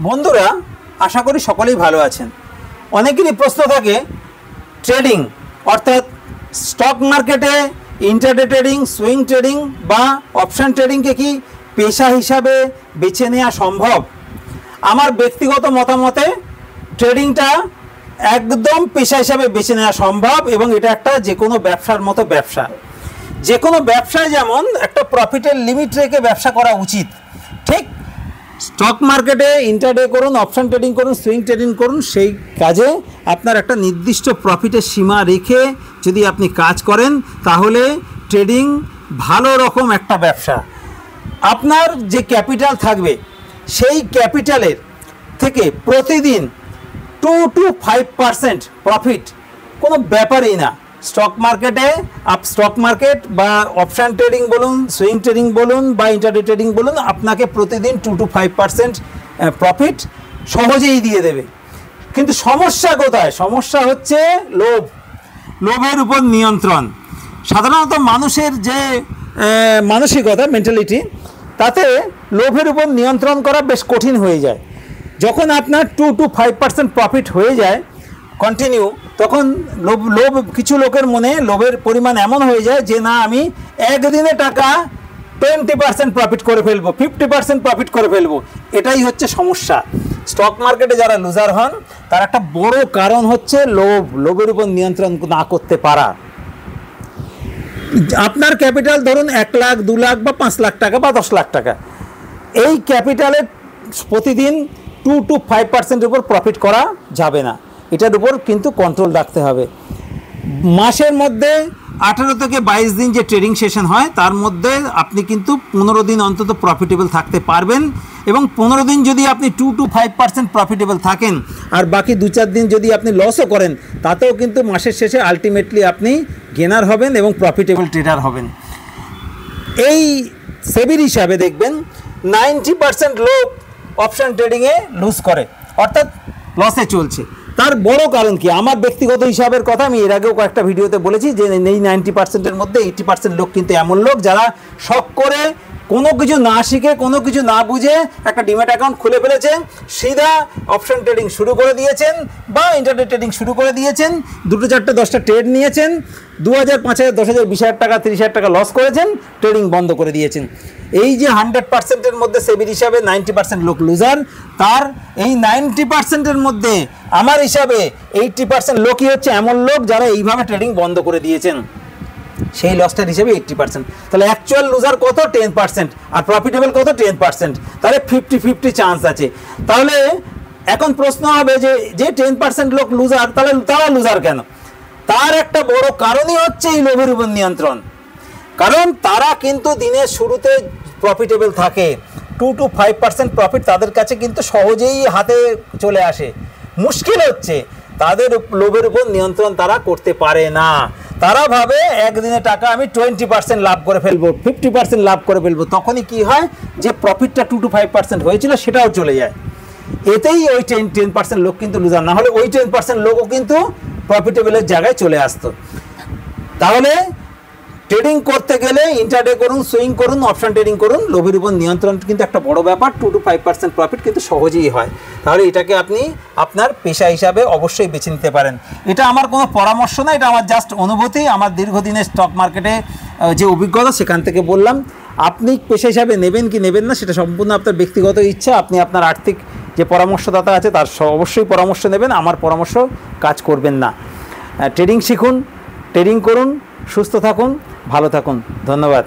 বন্ধুরা, আশা করি সকলেই ভালো আছেন। অনেকেরই প্রশ্ন থাকে ট্রেডিং অর্থাৎ স্টক মার্কেটে ইন্টারডে ট্রেডিং, সুইং ট্রেডিং বা অপশন ট্রেডিংকে কি পেশা হিসাবে বেছে নেওয়া সম্ভব? আমার ব্যক্তিগত মতামতে ট্রেডিংটা একদম পেশা হিসাবে বেছে নেওয়া সম্ভব এবং এটা একটা যে কোনো ব্যবসার মতো ব্যবসা। যে কোনো ব্যবসায় যেমন একটা প্রফিটের লিমিট রেখে ব্যবসা করা উচিত, ঠিক স্টক মার্কেটে ইন্টারডে করুন, অপশন ট্রেডিং করুন, সুইং ট্রেডিং করুন, সেই কাজে আপনার একটা নির্দিষ্ট প্রফিটের সীমা রেখে যদি আপনি কাজ করেন তাহলে ট্রেডিং ভালো রকম একটা ব্যবসা। আপনার যে ক্যাপিটাল থাকবে সেই ক্যাপিটালের থেকে প্রতিদিন 2 to 5% প্রফিট কোনো ব্যাপারই না। স্টক মার্কেট বা অপশান ট্রেডিং বলুন, সুইং ট্রেডিং বলুন বা ইন্টারডে ট্রেডিং বলুন, আপনাকে প্রতিদিন 2 to 5% প্রফিট সহজেই দিয়ে দেবে। কিন্তু সমস্যা কোথায়? সমস্যা হচ্ছে লোভের উপর নিয়ন্ত্রণ। সাধারণত মানুষের যে মানসিকতা, মেন্টালিটি, তাতে লোভের উপর নিয়ন্ত্রণ করা বেশ কঠিন হয়ে যায়। যখন আপনার 2 to 5% প্রফিট হয়ে যায় কন্টিনিউ, তখন লোভ কিছু লোকের মনে লোভের পরিমাণ এমন হয়ে যায় যে না, আমি একদিনে টাকা 20% প্রফিট করে ফেলবো, 50% প্রফিট করে ফেলবো। এটাই হচ্ছে সমস্যা। স্টক মার্কেটে যারা লুজার হন তার একটা বড় কারণ হচ্ছে লোভের উপর নিয়ন্ত্রণ না করতে পারা। আপনার ক্যাপিটাল ধরুন 1 লাখ, 2 লাখ বা 5 লাখ টাকা বা 10 লাখ টাকা, এই ক্যাপিটালে প্রতিদিন 2 to 5% উপর প্রফিট করা যাবে না। এটার উপর কিন্তু কন্ট্রোল রাখতে হবে। মাসের মধ্যে 18 থেকে 22 দিন যে ট্রেডিং সেশন হয় তার মধ্যে আপনি কিন্তু 15 দিন অন্তত প্রফিটেবল থাকতে পারবেন এবং 15 দিন যদি আপনি 2 to 5% প্রফিটেবল থাকেন আর বাকি 2-4 দিন যদি আপনি লসও করেন, তাতেও কিন্তু মাসের শেষে আলটিমেটলি আপনি গেনার হবেন এবং প্রফিটেবল ট্রেডার হবেন। এই সেবির হিসাবে দেখবেন 90% লোক অপশন ট্রেডিংয়ে লুজ করে, অর্থাৎ লসে চলছে। তার বড় কারণ কি? আমার ব্যক্তিগত হিসাবের কথা আমি এর আগেও কয়েকটা ভিডিওতে বলেছি যে এই 90%-এর মধ্যে 80% লোক কিন্তু এমন লোক যারা শখ করে কোনো কিছু না শিখে, কোনো কিছু না বুঝে একটা ডিম্যাট অ্যাকাউন্ট খুলে ফেলেছে, সিধা অপশন ট্রেডিং শুরু করে দিয়েছেন বা ইন্টারডে ট্রেডিং শুরু করে দিয়েছেন, 2-4-10টা ট্রেড নিয়েছেন, 2,000, 5,000, 10,000, 20,000 টাকা, 30,000 টাকা লস করেছেন, ট্রেডিং বন্ধ করে দিয়েছেন। এই যে 100%-এর মধ্যে সেবির হিসাবে 90% লোক লুজার, তার এই 90%-এর মধ্যে আমার হিসাবে 80% লোকই হচ্ছে এমন লোক যারা এইভাবে ট্রেডিং বন্ধ করে দিয়েছেন। সেই লসটার হিসেবে 80%, তাহলে অ্যাকচুয়াল লুজার কত? 10%, আর প্রফিটেবল কত? 10%। তাহলে 50-50 চান্স আছে। তাহলে এখন প্রশ্ন হবে যে 10% লোক লুজার, তাহলে তারা লুজার কেন? তার একটা বড় কারণই হচ্ছে এই লোভের উপর নিয়ন্ত্রণ। কারণ তারা কিন্তু দিনের শুরুতে প্রফিটেবল থাকে, 2 to 5% প্রফিট তাদের কাছে কিন্তু সহজেই হাতে চলে আসে। মুশকিল হচ্ছে তাদের লোভের উপর নিয়ন্ত্রণ তারা করতে পারে না। তারা ভাবে একদিনে টাকা আমি 20% লাভ করে ফেলবো, 50% লাভ করে ফেলবো। তখনই কি হয় যে প্রফিটটা 2 to 5% হয়েছিল সেটাও চলে যায়। এতেই ওই 10% লোক কিন্তু লুজার, না হলে ওই 10% লোকও কিন্তু প্রফিটেবলের জায়গায় চলে আসতো। তাহলে ট্রেডিং করতে গেলে ইন্টারডে করুন, সুইং করুন, অপশন ট্রেডিং করুন, লোভের উপর নিয়ন্ত্রণ কিন্তু একটা বড় ব্যাপার। 2 to 5% প্রফিট কিন্তু সহজেই হয়। তাহলে এটাকে আপনি আপনার পেশা হিসাবে অবশ্যই বেছে নিতে পারেন। এটা আমার কোনো পরামর্শ না, এটা আমার জাস্ট অনুভূতি, আমার দীর্ঘদিনের স্টক মার্কেটে যে অভিজ্ঞতা সেখান থেকে বললাম। আপনি পেশা হিসাবে নেবেন কি নেবেন না সেটা সম্পূর্ণ আপনার ব্যক্তিগত ইচ্ছা। আপনি আপনার আর্থিক যে পরামর্শদাতা আছে তার অবশ্যই পরামর্শ নেবেন, আমার পরামর্শ কাজ করবেন না। ট্রেডিং শিখুন, ট্রেডিং করুন, সুস্থ থাকুন, ভালো থাকুন। ধন্যবাদ।